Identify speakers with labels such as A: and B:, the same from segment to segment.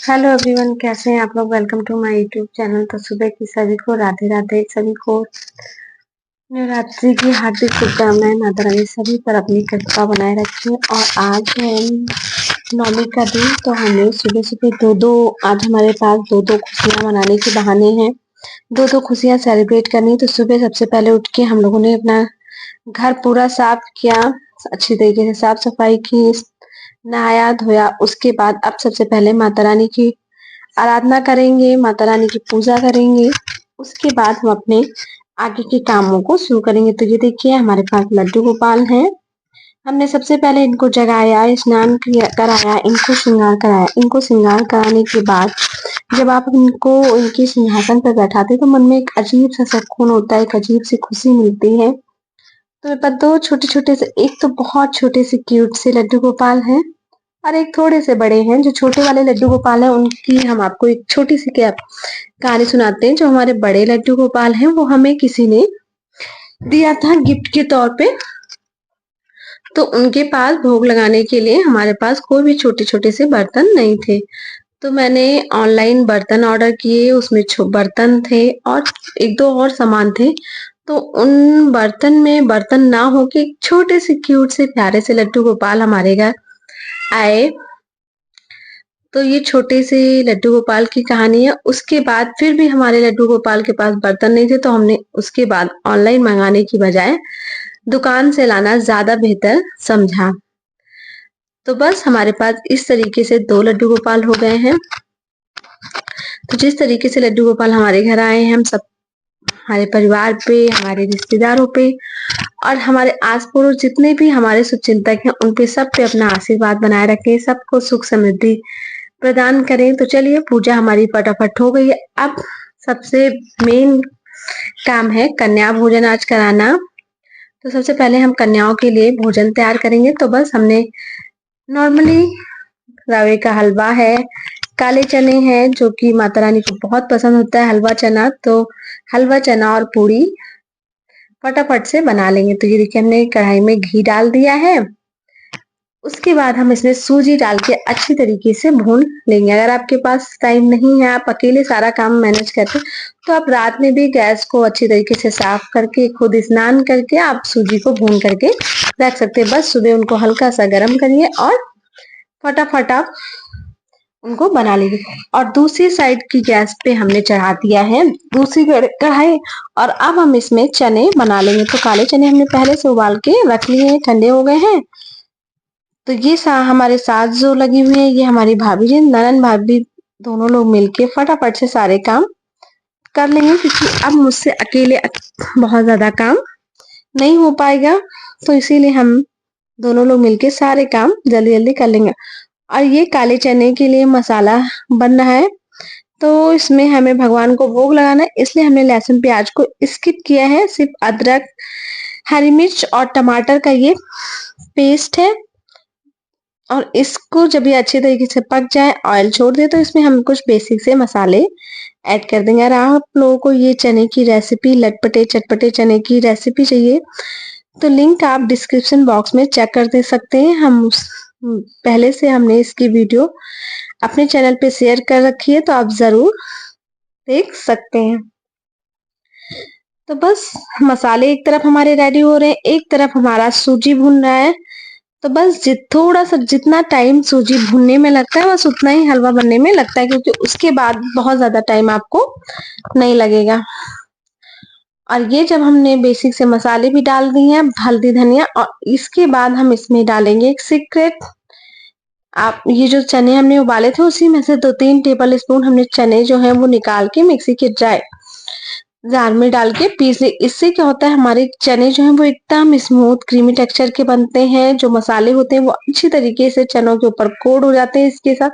A: Hello everyone, कैसे हैं आप लोग। Welcome to my YouTube channel. तो सुबह की सभी को राधे राधे। सभी को नवरात्रि की हार्दिक शुभकामनाएं। माता रानी सभी पर अपनी कृपा बनाए रखे। और आज है नवमी का दिन, तो हमें सुबह सुबह आज हमारे पास दो खुशियां मनाने के बहाने हैं। दो खुशियां सेलिब्रेट करनी। तो सुबह सबसे पहले उठ के हम लोगों ने अपना घर पूरा साफ किया, अच्छी तरीके से साफ सफाई की, नहाया धोया। उसके बाद अब सबसे पहले माता रानी की आराधना करेंगे, माता रानी की पूजा करेंगे। उसके बाद हम अपने आगे के कामों को शुरू करेंगे। तो ये देखिए, हमारे पास लड्डू गोपाल हैं। हमने सबसे पहले इनको जगाया, स्नान कराया, इनको श्रृंगार कराया। इनको श्रृंगार कराने के बाद जब आप इनको इनके सिंहासन पर बैठाते तो मन में एक अजीब सा सुकून होता है, एक अजीब सी खुशी मिलती है। तो मेरे पास दो छोटे छोटे से, एक तो बहुत छोटे से क्यूट से लड्डू गोपाल हैं और एक थोड़े से बड़े हैं। जो छोटे वाले लड्डू गोपाल हैं उनकी हम आपको एक छोटी सी कहानी सुनाते हैं। जो हमारे बड़े लड्डू गोपाल हैं वो हमें किसी ने दिया था गिफ्ट के तौर पे। तो उनके पास भोग लगाने के लिए हमारे पास कोई भी छोटे छोटे से बर्तन नहीं थे। तो मैंने ऑनलाइन बर्तन ऑर्डर किए, उसमें बर्तन थे और एक दो और सामान थे। तो उन बर्तन ना होके एक छोटे से क्यूट से प्यारे से लड्डू गोपाल हमारे घर आए। तो ये छोटे से लड्डू गोपाल की कहानी है। उसके बाद फिर भी हमारे लड्डू गोपाल के पास बर्तन नहीं थे, तो हमने उसके बाद ऑनलाइन मंगाने की बजाय दुकान से लाना ज्यादा बेहतर समझा। तो बस हमारे पास इस तरीके से दो लड्डू गोपाल हो गए हैं। तो जिस तरीके से लड्डू गोपाल हमारे घर आए हैं, हम सब हमारे परिवार पे, हमारे रिश्तेदारों पे और हमारे आस पड़ोस जितने भी हमारे शुभचिंतक हैं उन पे, सब पे अपना आशीर्वाद बनाए रखें, सबको सुख समृद्धि प्रदान करें। तो चलिए, पूजा हमारी फटाफट हो गई है। अब सबसे मेन काम है कन्या भोजन आज कराना। तो सबसे पहले हम कन्याओं के लिए भोजन तैयार करेंगे। तो बस हमने नॉर्मली रवे का हलवा है, काले चने हैं जो कि माता रानी को बहुत पसंद होता है हलवा चना। तो हलवा चना और पूड़ी फटाफट से बना लेंगे। तो ये देखिए, हमने कढ़ाई में घी डाल दिया है। उसके बाद हम इसमें सूजी डाल के अच्छी तरीके से भून लेंगे। अगर आपके पास टाइम नहीं है, आप अकेले सारा काम मैनेज करते, तो आप रात में भी गैस को अच्छी तरीके से साफ करके, खुद स्नान करके आप सूजी को भून करके रख सकते हैं। बस सुबह उनको हल्का सा गर्म करिए और फटाफट आप उनको बना लीजिए। और दूसरी साइड की गैस पे हमने चढ़ा दिया है दूसरी कढ़ाई, और अब हम इसमें चने बना लेंगे। तो काले चने हमने पहले से उबाल के रख लिए हैं, ठंडे हो गए हैं। तो ये हमारे साथ जो लगी हुई है, ये हमारी भाभी जी, ननन भाभी, दोनों लोग मिलके फटाफट से सारे काम कर लेंगे, क्योंकि अब मुझसे अकेले बहुत ज्यादा काम नहीं हो पाएगा। तो इसीलिए हम दोनों लोग मिलके सारे काम जल्दी जल्दी कर लेंगे। और ये काले चने के लिए मसाला बन रहा है। तो इसमें हमें भगवान को भोग लगाना है, इसलिए हमने लहसुन प्याज को स्किप किया है। सिर्फ अदरक, हरी मिर्च और टमाटर का ये पेस्ट है। और इसको जब ये अच्छे तरीके से पक जाए, ऑयल छोड़ दे, तो इसमें हम कुछ बेसिक से मसाले ऐड कर देंगे। अगर आप लोगों को ये चने की रेसिपी, लटपटे चटपटे चने की रेसिपी चाहिए, तो लिंक आप डिस्क्रिप्शन बॉक्स में चेक कर दे सकते हैं। पहले से हमने इसकी वीडियो अपने चैनल पे शेयर कर रखी है, तो आप जरूर देख सकते हैं। तो बस मसाले एक तरफ हमारे रेडी हो रहे हैं, एक तरफ हमारा सूजी भून रहा है। तो बस थोड़ा सा जितना टाइम सूजी भूनने में लगता है, बस उतना ही हलवा बनने में लगता है, क्योंकि उसके बाद बहुत ज्यादा टाइम आपको नहीं लगेगा। और ये जब हमने बेसिक से मसाले भी डाल दिए हैं, हल्दी धनिया, और इसके बाद हम इसमें डालेंगे एक सीक्रेट। आप ये जो चने हमने उबाले थे, उसी में से 2-3 टेबल स्पून हमने चने जो है वो निकाल के मिक्सी के ड्राई जार में डाल के पीस ले। इससे क्या होता है, हमारे चने जो हैं वो एकदम स्मूथ क्रीमी टेक्सचर के बनते हैं। जो मसाले होते हैं वो अच्छी तरीके से चनों के ऊपर कोड हो जाते हैं इसके साथ,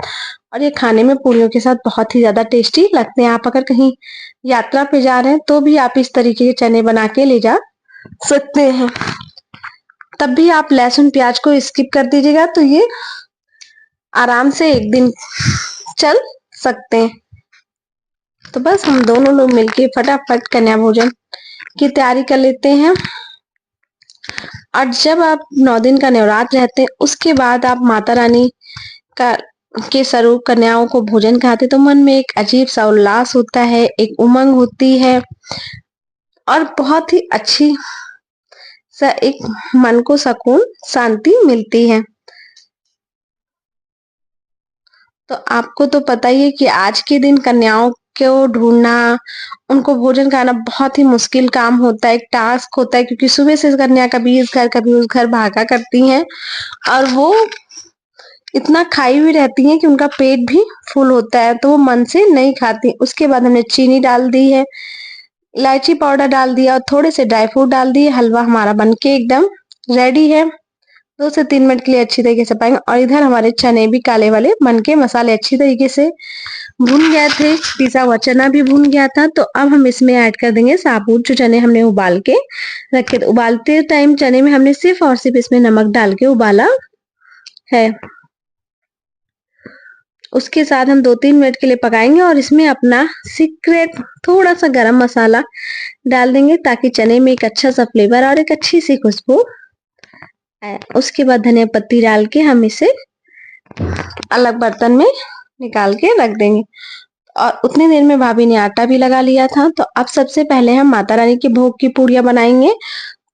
A: और ये खाने में पूरियों के साथ बहुत ही ज्यादा टेस्टी लगते हैं। आप अगर कहीं यात्रा पे जा रहे हैं तो भी आप इस तरीके के चने बना के ले जा सकते हैं। तब भी आप लहसुन प्याज को स्किप कर दीजिएगा, तो ये आराम से एक दिन चल सकते हैं। तो बस हम दोनों लोग मिलके फटाफट कन्या भोजन की तैयारी कर लेते हैं। और जब आप 9 दिन का नवरात्र रहते हैं, उसके बाद आप माता रानी का के स्वरूप कन्याओं को भोजन कराते तो मन में एक अजीब सा उल्लास होता है, एक उमंग होती है और बहुत ही अच्छी सा एक मन को सुकून, शांति मिलती है। तो आपको तो पता ही है कि आज के दिन कन्याओं को ढूंढना, उनको भोजन कराना बहुत ही मुश्किल काम होता है, एक टास्क होता है, क्योंकि सुबह से कन्या कभी इस घर कभी उस घर भागा करती हैं और वो इतना खाई हुई रहती हैं कि उनका पेट भी फुल होता है, तो वो मन से नहीं खाती। उसके बाद हमने चीनी डाल दी है, इलायची पाउडर डाल दिया और थोड़े से ड्राई फ्रूट डाल दिए। हलवा हमारा बनके एकदम रेडी है। 2 से 3 मिनट के लिए अच्छी तरीके से पकाएंगे और इधर हमारे चने भी काले वाले बनके मसाले अच्छी तरीके से भुन गए थे, पिसा हुआ चना भी भुन गया था। तो अब हम इसमें ऐड कर देंगे साबुत जो चने हमने उबाल के रखे थे। उबालते टाइम चने में हमने सिर्फ और सिर्फ इसमें नमक डाल के उबाला है। उसके साथ हम 2-3 मिनट के लिए पकाएंगे और इसमें अपना सीक्रेट थोड़ा सा गरम मसाला डाल देंगे ताकि चने में एक अच्छा सा फ्लेवर और एक अच्छी सी खुशबू आए। उसके बाद धनिया पत्ती डाल के हम इसे अलग बर्तन में निकाल के रख देंगे और उतनी देर में भाभी ने आटा भी लगा लिया था। तो अब सबसे पहले हम माता रानी के भोग की पूड़ियाँ बनाएंगे।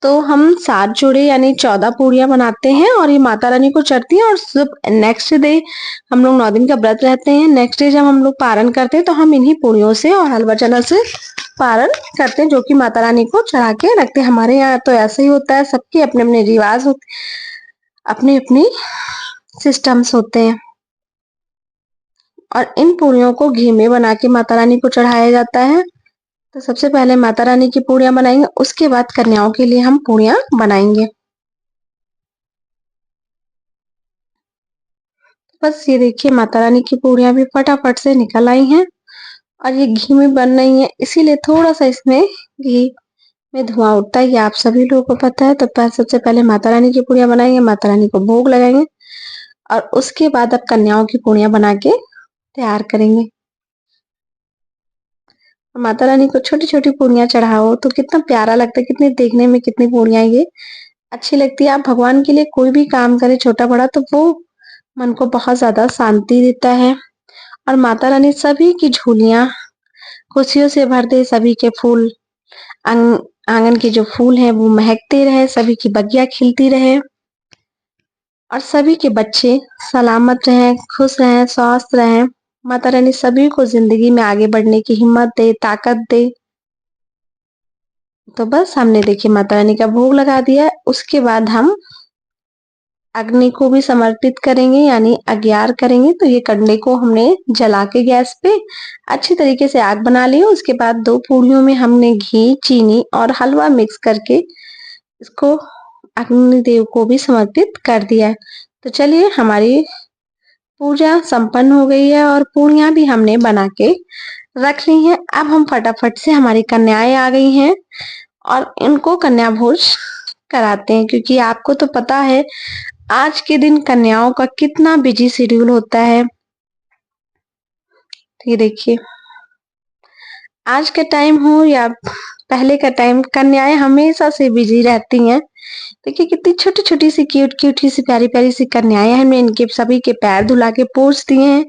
A: तो हम 7 जोड़े यानी 14 पूड़ियाँ बनाते हैं और ये माता रानी को चढ़ती हैं और सब नेक्स्ट डे हम लोग 9 दिन का व्रत रहते हैं। नेक्स्ट डे जब हम लोग पारण करते हैं तो हम इन्हीं पूड़ियों से और हलवा चना से पारण करते हैं, जो कि माता रानी को चढ़ा के रखते हैं। हमारे यहाँ तो ऐसे ही होता है, सबके अपने अपने रिवाज होते, अपने अपनी सिस्टम्स होते हैं। और इन पूड़ियों को घी में बना के माता रानी को चढ़ाया जाता है। तो सबसे पहले माता रानी की पूड़ियाँ बनाएंगे, उसके बाद कन्याओं के लिए हम पूड़ियाँ बनाएंगे। बस ये देखिए माता रानी की पूड़ियाँ भी फटाफट से निकल आई हैं और ये घी में बन रही हैं, इसीलिए थोड़ा सा इसमें घी में धुआं उठता है, ये आप सभी लोगों को पता है। तो सबसे पहले माता रानी की पूड़ियाँ बनाएंगे, माता रानी को भोग लगाएंगे और उसके बाद अब कन्याओं की पूड़ियाँ बना के तैयार करेंगे। माता रानी को छोटी छोटी पूड़ियाँ चढ़ाओ तो कितना प्यारा लगता है, कितनी देखने में कितनी पूड़ियाँ ये अच्छी लगती है। आप भगवान के लिए कोई भी काम करें छोटा बड़ा तो वो मन को बहुत ज्यादा शांति देता है। और माता रानी सभी की झोलियां खुशियों से भर दे, सभी के फूल आंगन के जो फूल हैं वो महकते रहे, सभी की बगिया खिलती रहे और सभी के बच्चे सलामत रहें, खुश रहें, स्वस्थ रहें। माता रानी सभी को जिंदगी में आगे बढ़ने की हिम्मत दे, ताकत दे। तो बस हमने देखिए माता रानी का भोग लगा दिया। उसके बाद हम अग्नि को भी समर्पित करेंगे यानी अग्यार करेंगे। तो ये कंडे को हमने जला के गैस पे अच्छी तरीके से आग बना ली। उसके बाद 2 पूड़ियों में हमने घी, चीनी और हलवा मिक्स करके इसको अग्निदेव को भी समर्पित कर दिया है। तो चलिए हमारी पूजा संपन्न हो गई है और पूड़ियाँ भी हमने बना के रख ली हैं। अब हम फटाफट से, हमारी कन्याएं आ गई हैं और इनको कन्या भोज कराते हैं, क्योंकि आपको तो पता है आज के दिन कन्याओं का कितना बिजी शेड्यूल होता है। ये देखिए आज का टाइम हो या पहले का टाइम, कन्याएं हमेशा से बिजी रहती हैं। देखिए कितनी छोटी छोटी सी क्यूट क्यूट सी प्यारी प्यारी सी कन्याएं हैं। हमने इनके सभी के पैर धुला के पोंछ दिए हैं।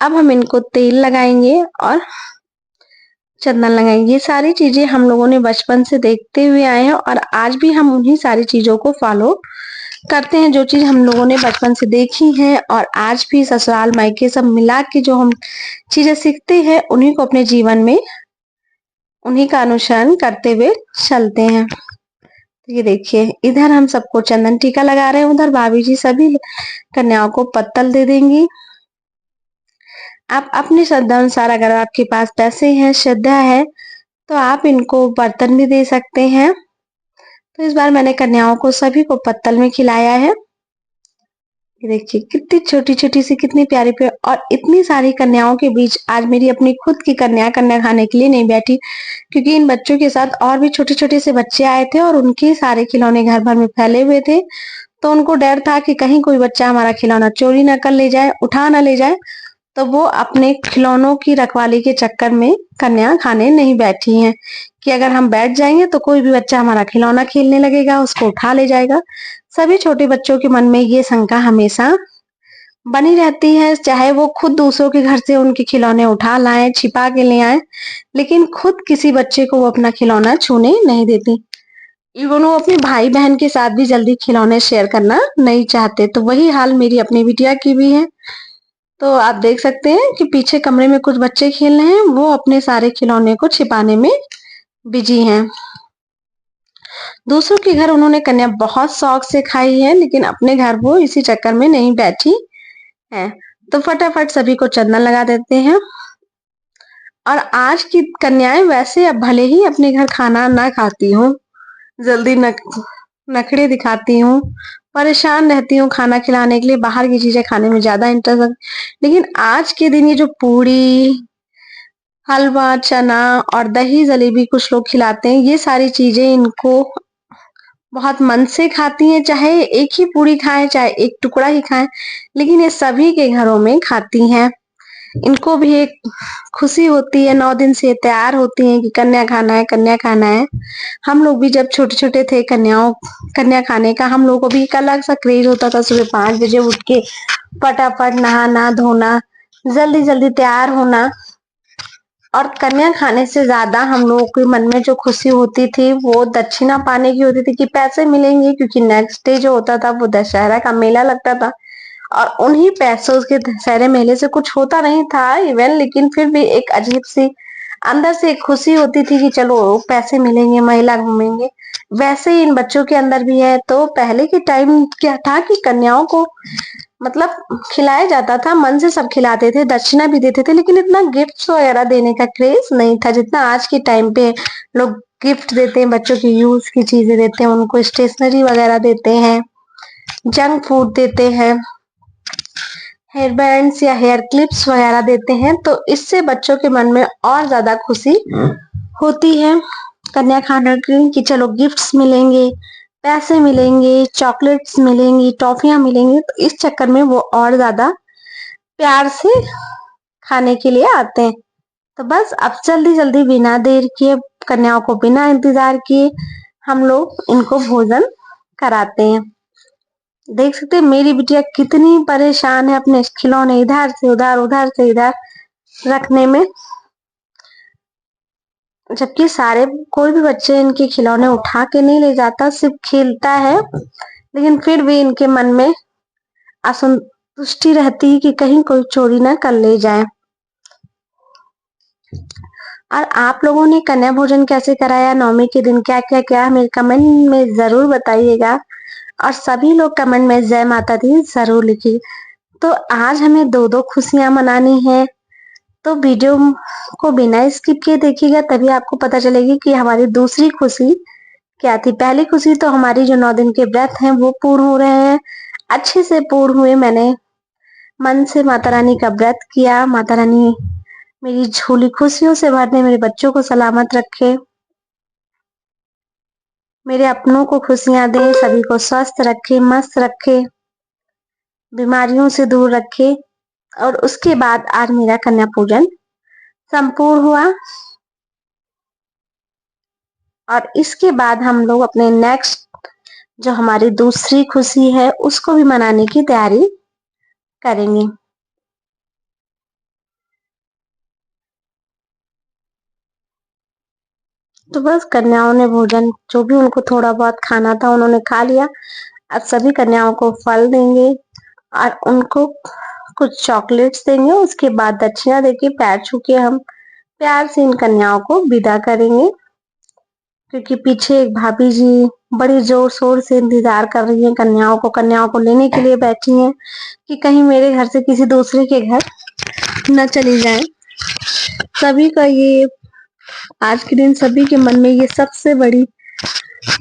A: अब हम इनको तेल लगाएंगे और चंदन लगाएंगे। ये सारी चीजें हम लोगों ने बचपन से देखते हुए आए हैं और आज भी हम उन्हीं सारी चीजों को फॉलो करते हैं, जो चीज हम लोगों ने बचपन से देखी है। और आज भी ससुराल मायके सब मिला के जो हम चीजें सीखते हैं उन्हीं को अपने जीवन में उन्हीं का अनुसरण करते हुए चलते हैं। ये देखिए इधर हम सबको चंदन टीका लगा रहे हैं, उधर भाभी जी सभी कन्याओं को पत्तल दे देंगी। आप अपनी श्रद्धा अनुसार, अगर आपके पास पैसे हैं, श्रद्धा है, तो आप इनको बर्तन भी दे सकते हैं। तो इस बार मैंने कन्याओं को सभी को पत्तल में खिलाया है। ये देखिए कितनी छोटी छोटी सी, कितनी प्यारी प्यारी, और इतनी सारी कन्याओं के बीच आज मेरी अपनी खुद की कन्या कन्या खाने के लिए नहीं बैठी, क्योंकि इन बच्चों के साथ और भी छोटे छोटे से बच्चे आए थे और उनके सारे खिलौने घर भर में फैले हुए थे। तो उनको डर था कि कहीं कोई बच्चा हमारा खिलौना चोरी ना कर ले जाए, उठा ना ले जाए। तो वो अपने खिलौनों की रखवाली के चक्कर में कन्या खाने नहीं बैठी हैं, कि अगर हम बैठ जाएंगे तो कोई भी बच्चा हमारा खिलौना खेलने लगेगा, उसको उठा ले जाएगा। सभी छोटे बच्चों के मन में ये शंका हमेशा बनी रहती है, चाहे वो खुद दूसरों के घर से उनके खिलौने उठा लाएं, छिपा के ले आए, लेकिन खुद किसी बच्चे को वो अपना खिलौना छूने नहीं देती। इवन वो अपने भाई बहन के साथ भी जल्दी खिलौने शेयर करना नहीं चाहते। तो वही हाल मेरी अपनी बिटिया की भी है। तो आप देख सकते हैं कि पीछे कमरे में कुछ बच्चे खेल रहे हैं, वो अपने सारे खिलौने को छिपाने में बिजी हैं। दूसरों के घर उन्होंने कन्या बहुत शौक से खाई है, लेकिन अपने घर वो इसी चक्कर में नहीं बैठी है। तो फटाफट सभी को चंदन लगा देते हैं। और आज की कन्याएं वैसे अब भले ही अपने घर खाना ना खाती हूँ, जल्दी नखरे दिखाती हूँ, परेशान रहती हूँ खाना खिलाने के लिए, बाहर की चीजें खाने में ज्यादा इंटरेस्ट, लेकिन आज के दिन ये जो पूड़ी, हलवा, चना और दही जलेबी कुछ लोग खिलाते हैं, ये सारी चीजें इनको बहुत मन से खाती हैं। चाहे एक ही पूड़ी खाएं, चाहे एक टुकड़ा ही खाएं, लेकिन ये सभी के घरों में खाती हैं। इनको भी एक खुशी होती है, 9 दिन से तैयार होती हैं कि कन्या खाना है, कन्या खाना है। हम लोग भी जब छोटे-छोटे थे, कन्या खाने का हम लोगों को भी एक अलग सा क्रेज होता था। सुबह 5 बजे उठ के फटाफट नहाना धोना, जल्दी-जल्दी तैयार होना। और कन्या खाने से ज्यादा हम लोगों के मन में जो खुशी होती थी वो दक्षिणा पाने की होती थी कि पैसे मिलेंगे, क्योंकि नेक्स्ट डे जो होता था वो दशहरा का मेला लगता था। और उन्हीं पैसों के दशहरे मेले से कुछ होता नहीं था इवन, लेकिन फिर भी एक अजीब सी अंदर से एक खुशी होती थी कि चलो पैसे मिलेंगे, मेला घूमेंगे। वैसे ही इन बच्चों के अंदर भी है। तो पहले के टाइम क्या था कि कन्याओं को मतलब खिलाया जाता था, मन से सब खिलाते थे, दक्षिणा भी देते थे, लेकिन इतना गिफ्ट्स वगैरह देने का क्रेज नहीं था जितना आज के टाइम पे लोग गिफ्ट देते हैं, बच्चों की यूज की चीजें देते हैं, उनको स्टेशनरी वगैरह देते हैं, जंक फूड देते हैं, हेयर बैंड्स या हेयर क्लिप्स वगैरह देते हैं। तो इससे बच्चों के मन में और ज्यादा खुशी होती है कन्या खाने की कि चलो गिफ्ट्स मिलेंगे, पैसे मिलेंगे, चॉकलेट्स मिलेंगी, टॉफियां मिलेंगी। तो इस चक्कर में वो और ज्यादा प्यार से खाने के लिए आते हैं। तो बस अब जल्दी जल्दी बिना देर किए, कन्याओं को बिना इंतजार किए हम लोग इनको भोजन कराते हैं। देख सकते हैं मेरी बिटिया कितनी परेशान है अपने खिलौने इधर से उधर, उधर से इधर रखने में, जबकि सारे कोई भी बच्चे इनके खिलौने उठा के नहीं ले जाता, सिर्फ खेलता है, लेकिन फिर भी इनके मन में असंतुष्टि रहती है कि कहीं कोई चोरी ना कर ले जाए। और आप लोगों ने कन्या भोजन कैसे कराया, नवमी के दिन क्या क्या क्या, मेरे कमेंट में जरूर बताइएगा। और सभी लोग कमेंट में जय माता दी जरूर लिखिए। तो आज हमें दो दो खुशियां मनानी है, तो वीडियो को बिना स्किप किए देखिएगा, तभी आपको पता चलेगी कि हमारी दूसरी खुशी क्या थी। पहली खुशी तो हमारी जो 9 दिन के व्रत हैं वो पूर्ण हो रहे हैं, अच्छे से पूर्ण हुए। मैंने मन से माता रानी का व्रत किया। माता रानी मेरी झोली खुशियों से भर दे, मेरे बच्चों को सलामत रखे, मेरे अपनों को खुशियां दे, सभी को स्वस्थ रखे, मस्त रखे, बीमारियों से दूर रखे। और उसके बाद आज मेरा कन्या पूजन संपूर्ण हुआ। और इसके बाद हम लोग अपने नेक्स्ट जो हमारी दूसरी खुशी है उसको भी मनाने की तैयारी करेंगे। तो बस कन्याओं ने भोजन जो भी उनको थोड़ा बहुत खाना था उन्होंने खा लिया। अब सभी कन्याओं को फल देंगे और उनको कुछ चॉकलेट्स देंगे। उसके बाद दक्षिणा देके पैर छू के हम प्यार से इन कन्याओं को विदा करेंगे, क्योंकि पीछे एक भाभी जी बड़ी जोर शोर से इंतजार कर रही हैं कन्याओं को लेने के लिए बैठी हैं कि कहीं मेरे घर से किसी दूसरे के घर न चली जाएं। सभी का ये आज के दिन सभी के मन में ये सबसे बड़ी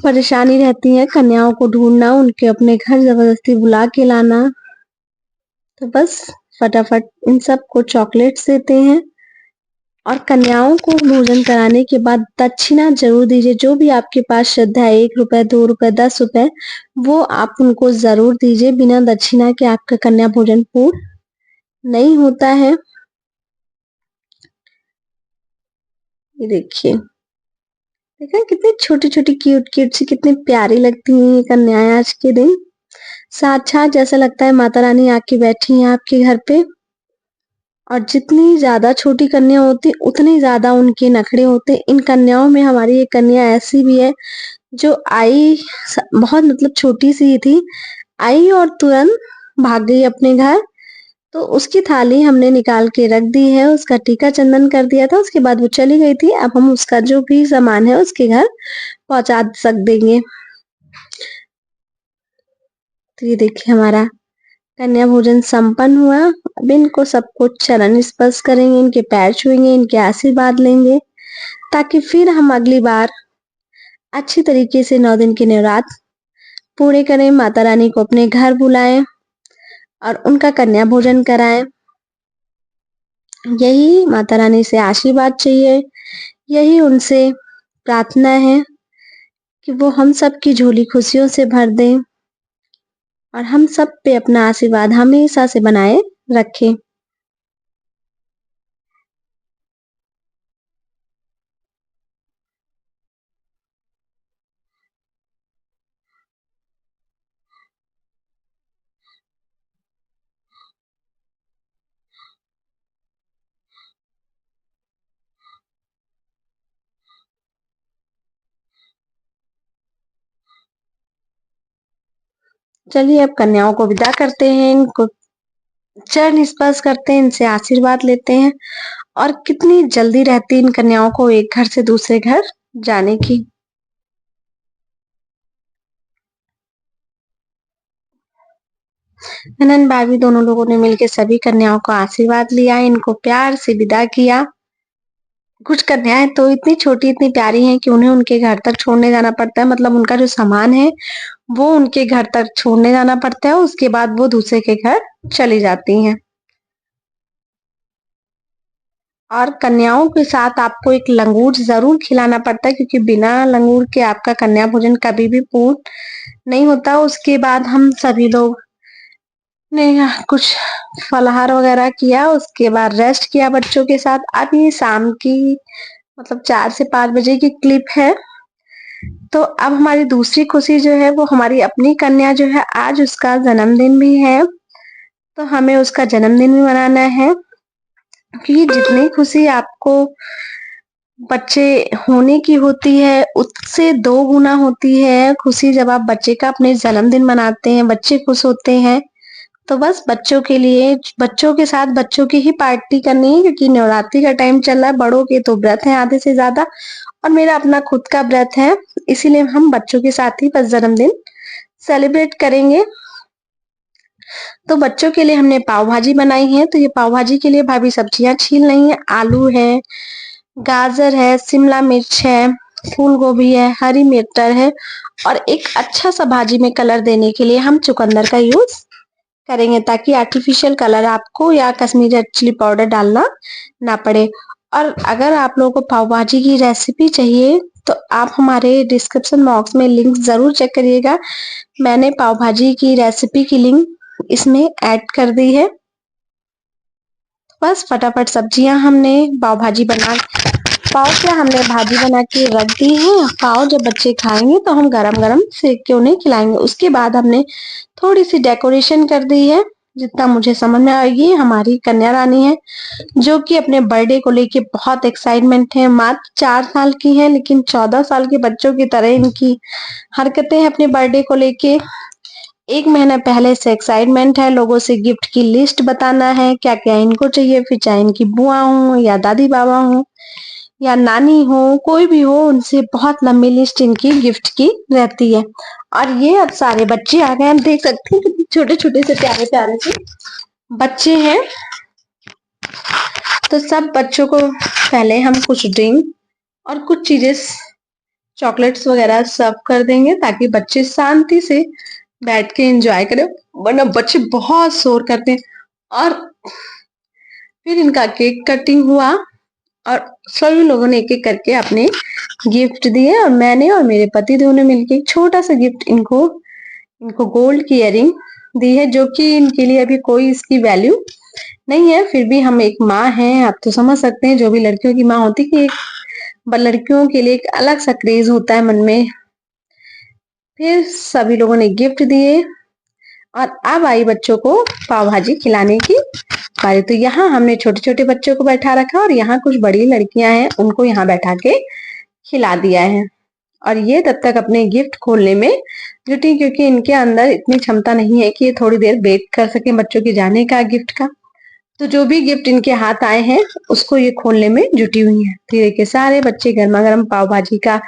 A: परेशानी रहती है, कन्याओं को ढूंढना, उनके अपने घर जबरदस्ती बुला के लाना। तो बस फटाफट इन सबको चॉकलेट्स देते हैं और कन्याओं को भोजन कराने के बाद दक्षिणा जरूर दीजिए। जो भी आपके पास श्रद्धा है, 1 रुपए, 2 रुपए, 10 रुपए, वो आप उनको जरूर दीजिए। बिना दक्षिणा के आपका कन्या भोजन पूर्ण नहीं होता है। ये देखिए, देखा कितनी छोटी छोटी क्यूट क्यूट सी कितनी प्यारी लगती हैं ये कन्याएं आज के दिन। साक्षात जैसा लगता है माता रानी आके बैठी हैं आपके घर पे। और जितनी ज़्यादा छोटी कन्या होती, उतनी ज़्यादा उनके नखरे होते। इन कन्याओं में हमारी एक कन्या ऐसी भी है, जो आई बहुत मतलब छोटी-सी ही थी, आई और तुरंत भाग गई अपने घर। तो उसकी थाली हमने निकाल के रख दी है, उसका टीका चंदन कर दिया था, उसके बाद वो चली गई थी। अब हम उसका जो भी सामान है उसके घर पहुँचा देंगे। तो ये देखिए हमारा कन्या भोजन संपन्न हुआ। अब इनको सबको चरण स्पर्श करेंगे, इनके पैर छुएंगे, इनके आशीर्वाद लेंगे, ताकि फिर हम अगली बार अच्छी तरीके से 9 दिन के नवरात्र पूरे करें, माता रानी को अपने घर बुलाएं और उनका कन्या भोजन कराएं। यही माता रानी से आशीर्वाद चाहिए, यही उनसे प्रार्थना है कि वो हम सब की झोली खुशियों से भर दें और हम सब पे अपना आशीर्वाद हमेशा से बनाए रखें। चलिए अब कन्याओं को विदा करते हैं, इनको चरण स्पर्श करते हैं, इनसे आशीर्वाद लेते हैं। और कितनी जल्दी रहती इन कन्याओं को एक घर से दूसरे घर जाने की। ननन भाभी दोनों लोगों ने मिलकर सभी कन्याओं को आशीर्वाद लिया, इनको प्यार से विदा किया। कुछ कन्याएं तो इतनी छोटी इतनी प्यारी हैं कि उन्हें उनके घर तक छोड़ने जाना पड़ता है, मतलब उनका जो सामान है वो उनके घर तक छोड़ने जाना पड़ता है, उसके बाद वो दूसरे के घर चली जाती हैं। और कन्याओं के साथ आपको एक लंगूर जरूर खिलाना पड़ता है, क्योंकि बिना लंगूर के आपका कन्या भोजन कभी भी पूर्ण नहीं होता। उसके बाद हम सभी लोग ने कुछ फलाहार वगैरह किया, उसके बाद रेस्ट किया बच्चों के साथ। अब ये शाम की मतलब 4 से 5 बजे की क्लिप है। तो अब हमारी दूसरी खुशी जो है वो हमारी अपनी कन्या जो है, आज उसका जन्मदिन भी है, तो हमें उसका जन्मदिन भी मनाना है। क्योंकि जितनी खुशी आपको बच्चे होने की होती है, उससे 2 गुना होती है खुशी जब आप बच्चे का अपने जन्मदिन मनाते हैं, बच्चे खुश होते हैं। तो बस बच्चों के लिए, बच्चों के साथ बच्चों की ही पार्टी करनी है, क्योंकि नवरात्रि का टाइम चल रहा है। बड़ों के तो व्रत है आधे से ज्यादा, और मेरा अपना खुद का व्रत है, इसीलिए हम बच्चों के साथ ही बस जन्मदिन सेलिब्रेट करेंगे। तो बच्चों के लिए हमने पाव भाजी बनाई है। तो ये पाव भाजी के लिए भाभी सब्जियां छील रही है। आलू है, गाजर है, शिमला मिर्च है, फूल गोभी है, हरी मटर है, और एक अच्छा सा भाजी में कलर देने के लिए हम चुकंदर का यूज करेंगे, ताकि आर्टिफिशियल कलर आपको या कश्मीरी रेड चिली पाउडर डालना ना पड़े। और अगर आप लोगों को पाव भाजी की रेसिपी चाहिए तो आप हमारे डिस्क्रिप्शन बॉक्स में लिंक जरूर चेक करिएगा। मैंने पाव भाजी की रेसिपी की लिंक इसमें ऐड कर दी है। बस फटाफट सब्जियां हमने पाव क्या हमने भाजी बना के रख दी है। पाव जब बच्चे खाएंगे तो हम गरम गरम सेक के उन्हें खिलाएंगे। उसके बाद हमने थोड़ी सी डेकोरेशन कर दी है, जितना मुझे समझ में आएगी। हमारी कन्या रानी है जो कि अपने बर्थडे को लेके बहुत एक्साइटमेंट है। मात्र 4 साल की है, लेकिन 14 साल के बच्चों की तरह इनकी हरकतें हैं अपने बर्थडे को लेके। 1 महीना पहले से एक्साइटमेंट है, लोगों से गिफ्ट की लिस्ट बताना है क्या क्या इनको चाहिए, फिर चाहे इनकी बुआ हो या दादी बाबा हो या नानी हो, कोई भी हो, उनसे बहुत लंबी लिस्ट इनकी गिफ्ट की रहती है। और ये अब सारे बच्चे आ गए, हम देख सकते हैं कितने छोटे छोटे से प्यारे प्यारे से बच्चे हैं। तो सब बच्चों को पहले हम कुछ ड्रिंक और कुछ चीजें चॉकलेट्स वगैरह सर्व कर देंगे, ताकि बच्चे शांति से बैठ के एंजॉय करें, वरना बच्चे बहुत शोर करते हैं। और फिर इनका केक कटिंग हुआ और सभी लोगों ने एक एक करके अपने गिफ्ट दिए, और मैंने और मेरे पति देव ने मिलकर एक छोटा सा गिफ्ट इनको इनको गोल्ड की इयरिंग दी है, जो कि इनके लिए अभी कोई इसकी वैल्यू नहीं है। फिर भी हम एक माँ हैं, आप तो समझ सकते हैं, जो भी लड़कियों की माँ होती है कि लड़कियों के लिए एक अलग सा क्रेज होता है मन में। फिर सभी लोगों ने गिफ्ट दिए। और अब आई बच्चों को पाव भाजी खिलाने की बारी। तो यहाँ हमने छोटे छोटे बच्चों को बैठा रखा और यहाँ कुछ बड़ी लड़कियां हैं, उनको यहाँ बैठा के खिला दिया है। और ये तब तक अपने गिफ्ट खोलने में जुटी, क्योंकि इनके अंदर इतनी क्षमता नहीं है कि ये थोड़ी देर वेट कर सके बच्चों के जाने का गिफ्ट का। तो जो भी गिफ्ट इनके हाथ आए हैं उसको ये खोलने में जुटी हुई है। धीरे के सारे बच्चे गर्मा गर्म पाव भाजी का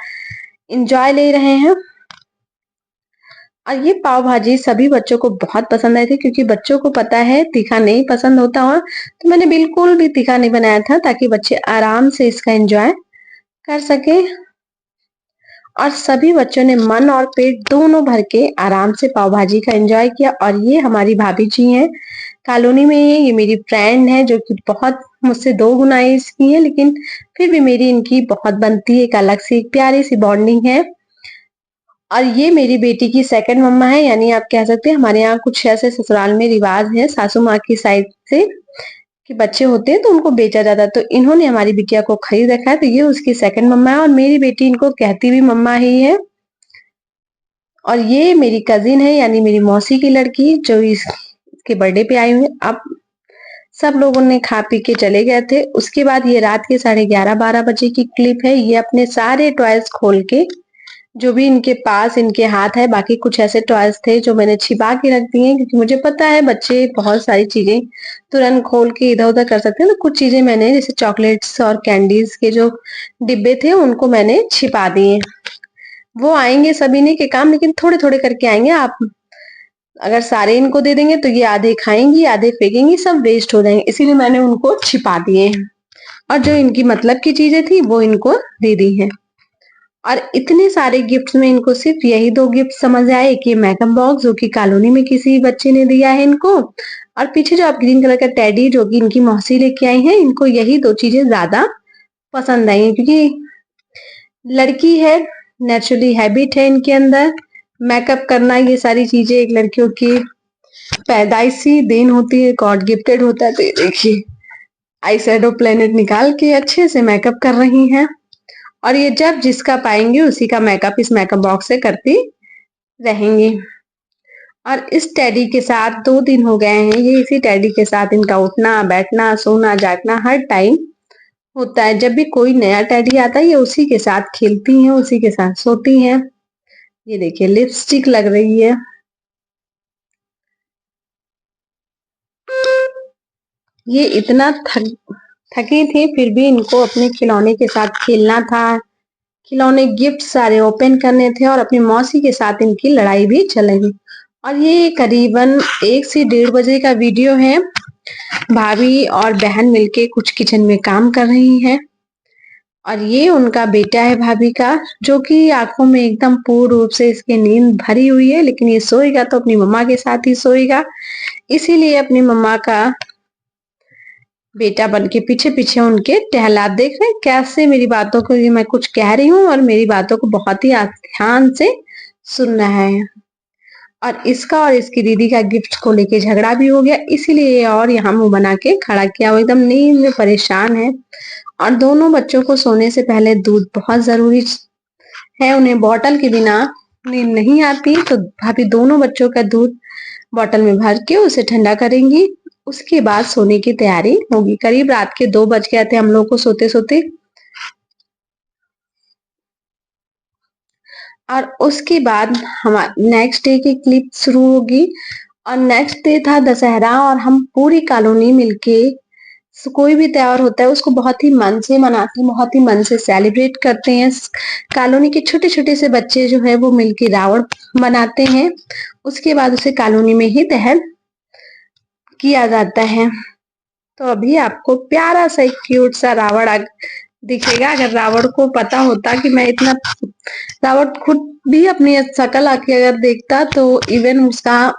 A: एंजॉय ले रहे हैं। और ये पाव भाजी सभी बच्चों को बहुत पसंद आई थी, क्योंकि बच्चों को पता है तीखा नहीं पसंद होता है। तो मैंने बिल्कुल भी तीखा नहीं बनाया था, ताकि बच्चे आराम से इसका एंजॉय कर सके। और सभी बच्चों ने मन और पेट दोनों भर के आराम से पाव भाजी का एंजॉय किया। और ये हमारी भाभी जी हैं कॉलोनी में, ये मेरी फ्रेंड है जो कि बहुत मुझसे 2 गुना एज की है, लेकिन फिर भी मेरी इनकी बहुत बनती है, एक अलग सी एक प्यारी सी बॉन्डिंग है। और ये मेरी बेटी की सेकंड मम्मा है, यानी आप कह सकते हैं हमारे यहाँ कुछ ऐसे ससुराल में रिवाज है सासू माँ की साइड से कि बच्चे होते हैं तो उनको बेचा जाता है। तो इन्होंने हमारी बिटिया को खरीद रखा है, तो ये उसकी सेकंड मम्मा है। और मेरी बेटी इनको कहती भी मम्मा ही है। और ये मेरी कजिन है, यानी मेरी मौसी की लड़की, जो इसके बर्थडे पे आई हुई है। अब सब लोगों ने खा पी के चले गए थे। उसके बाद ये रात के 11:30-12 बजे की क्लिप है। ये अपने सारे टॉयज खोल के, जो भी इनके पास इनके हाथ है, बाकी कुछ ऐसे टॉयज थे जो मैंने छिपा के रख दिए, क्योंकि मुझे पता है बच्चे बहुत सारी चीजें तुरंत खोल के इधर उधर कर सकते हैं। तो कुछ चीजें मैंने, जैसे चॉकलेट्स और कैंडीज के जो डिब्बे थे, उनको मैंने छिपा दिए। वो आएंगे सभी ने के काम, लेकिन थोड़े थोड़े करके आएंगे। आप अगर सारे इनको दे देंगे तो ये आधे खाएंगी, आधे फेंकेंगी, सब वेस्ट हो जाएंगे। इसीलिए मैंने उनको छिपा दिए हैं। और जो इनकी मतलब की चीजें थी वो इनको दे दी है। और इतने सारे गिफ्ट्स में इनको सिर्फ यही 2 गिफ्ट समझ आए। एक ये मेकअप बॉक्स जो कि कॉलोनी में किसी बच्चे ने दिया है इनको, और पीछे जो आप ग्रीन कलर का टेडी जो कि इनकी मौसी लेके आई है, इनको यही 2 चीजें ज्यादा पसंद आई है। क्योंकि लड़की है, नेचुरली हैबिट है इनके अंदर मेकअप करना, ये सारी चीजें एक लड़कियों की पैदाइशी देन होती है, गॉड गिफ्टेड होता है। तो ये देखिए आई शेडो प्लेनेट निकाल के अच्छे से मेकअप कर रही हैं। और ये जब जिसका पाएंगे उसी का मेकअप इस मेकअप बॉक्स से करती रहेंगी। और इस टेडी के साथ 2 दिन हो गए हैं, ये इसी टेडी के साथ इनका उठना बैठना सोना जागना हर टाइम होता है। जब भी कोई नया टेडी आता है ये उसी के साथ खेलती हैं, उसी के साथ सोती हैं। ये देखिए लिपस्टिक लग रही है। ये इतना थकी थी, फिर भी इनको अपने खिलौने के साथ खेलना था। खिलौने गिफ्ट सारे ओपन करने थे, और अपनी मौसी के साथ इनकी लड़ाई भी चलेगी। और ये करीबन 1 से 1:30 बजे का वीडियो है। भाभी और बहन मिलके कुछ किचन में काम कर रही हैं। और ये उनका बेटा है भाभी का, जो कि आंखों में एकदम पूर्ण रूप से इसकी नींद भरी हुई है, लेकिन ये सोएगा तो अपनी मम्मा के साथ ही सोएगा। इसीलिए अपनी मम्मा का बेटा बन के पीछे पीछे उनके टहला। देख रहे हैं कैसे मेरी बातों को, ये मैं कुछ कह रही हूँ और मेरी बातों को बहुत ही ध्यान से सुन रहा है। और इसका और इसकी दीदी का गिफ्ट को लेके झगड़ा भी हो गया, इसीलिए और यहाँ मुंह बना के खड़ा किया। वो एकदम नींद में परेशान है। और दोनों बच्चों को सोने से पहले दूध बहुत जरूरी है, उन्हें बॉटल के बिना नींद नहीं आती। तो भाभी दोनों बच्चों का दूध बॉटल में भर के उसे ठंडा करेंगी। उसके बाद सोने की तैयारी होगी। करीब रात के 2 बज गए थे हम लोग को सोते सोते। और उसके बाद हमारे नेक्स्ट डे की क्लिप शुरू होगी। और नेक्स्ट डे था दशहरा, और हम पूरी कॉलोनी मिलके कोई भी त्योहार होता है उसको बहुत ही मन से मनाते हैं, बहुत ही मन से सेलिब्रेट करते हैं। कॉलोनी के छोटे छोटे से बच्चे जो है वो मिलके रावण बनाते हैं। उसके बाद उसे कॉलोनी में ही दहन किया जाता है। तो अभी आपको प्यारा सा एक क्यूट सा रावण दिखेगा। अगर रावण को पता होता कि मैं इतना, रावण खुद भी अपनी शक्ल आके अगर देखता तो इवन उसका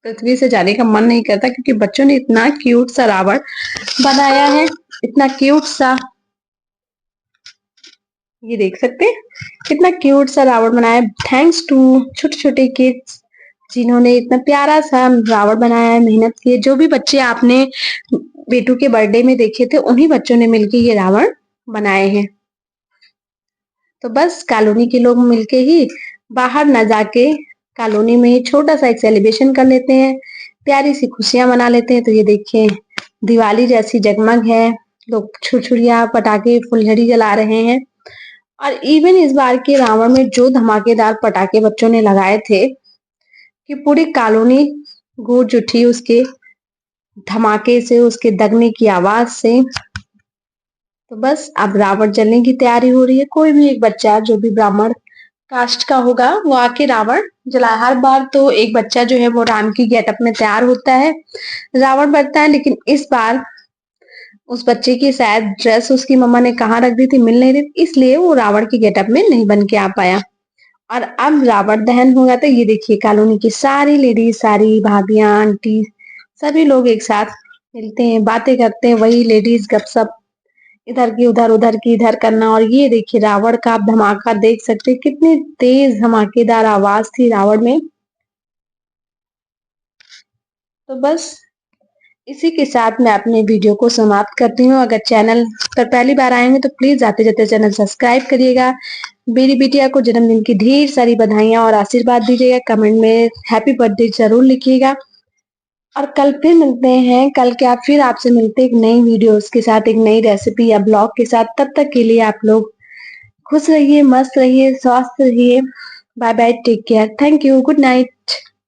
A: पृथ्वी से जाने का मन नहीं करता, क्योंकि बच्चों ने इतना क्यूट सा रावण बनाया है, इतना क्यूट सा। ये देख सकते हैं कितना क्यूट सा रावण बनाया है। थैंक्स टू छोटे छोटे किड्स जिन्होंने इतना प्यारा सा रावण बनाया है, मेहनत की है। जो भी बच्चे आपने बेटू के बर्थडे में देखे थे उन्हीं बच्चों ने मिलके ये रावण बनाए हैं। तो बस कॉलोनी के लोग मिलके ही, बाहर न जाके कॉलोनी में ही छोटा सा एक सेलिब्रेशन कर लेते हैं, प्यारी सी खुशियां मना लेते हैं। तो ये देखिए दिवाली जैसी जगमग है, लोग छुरछुरिया पटाखे फुलझड़ी जला रहे हैं। और इवन इस बार के रावण में जो धमाकेदार पटाखे बच्चों ने लगाए थे कि पूरी कॉलोनी गूंज उठी उसके धमाके से, उसके दगने की आवाज से। तो बस अब रावण जलने की तैयारी हो रही है। कोई भी एक बच्चा जो भी ब्राह्मण कास्ट का होगा वो आके रावण जलाए। हर बार तो एक बच्चा जो है वो राम की गेटअप में तैयार होता है, रावण बनता है, लेकिन इस बार उस बच्चे की शायद ड्रेस उसकी मम्मा ने कहाँ रख दी थी, मिल नहीं रही थी, इसलिए वो रावण की गेटअप में नहीं बन के आ पाया। और अब रावण दहन होगा तो ये देखिए कॉलोनी की सारी लेडीज, सारी भाभियां, आंटी, सभी लोग एक साथ मिलते हैं, बातें करते हैं, वही लेडीज गपशप, इधर की उधर, उधर की इधर करना। और ये देखिए रावण का आप धमाका देख सकते हैं, कितनी तेज धमाकेदार आवाज थी रावण में। तो बस इसी के साथ मैं अपने वीडियो को समाप्त करती हूँ। अगर चैनल पर पहली बार आएंगे तो प्लीज जाते जाते चैनल सब्सक्राइब करिएगा। मेरी बिटिया को जन्मदिन की ढेर सारी बधाइयां और आशीर्वाद दीजिएगा। कमेंट में हैप्पी बर्थडे जरूर लिखिएगा। और कल फिर मिलते हैं, कल क्या फिर आपसे मिलते हैं एक नई वीडियो के साथ, एक नई रेसिपी या ब्लॉग के साथ। तब तक के लिए आप लोग खुश रहिए, मस्त रहिए, स्वस्थ रहिए। Bye bye, take care, thank you, good night.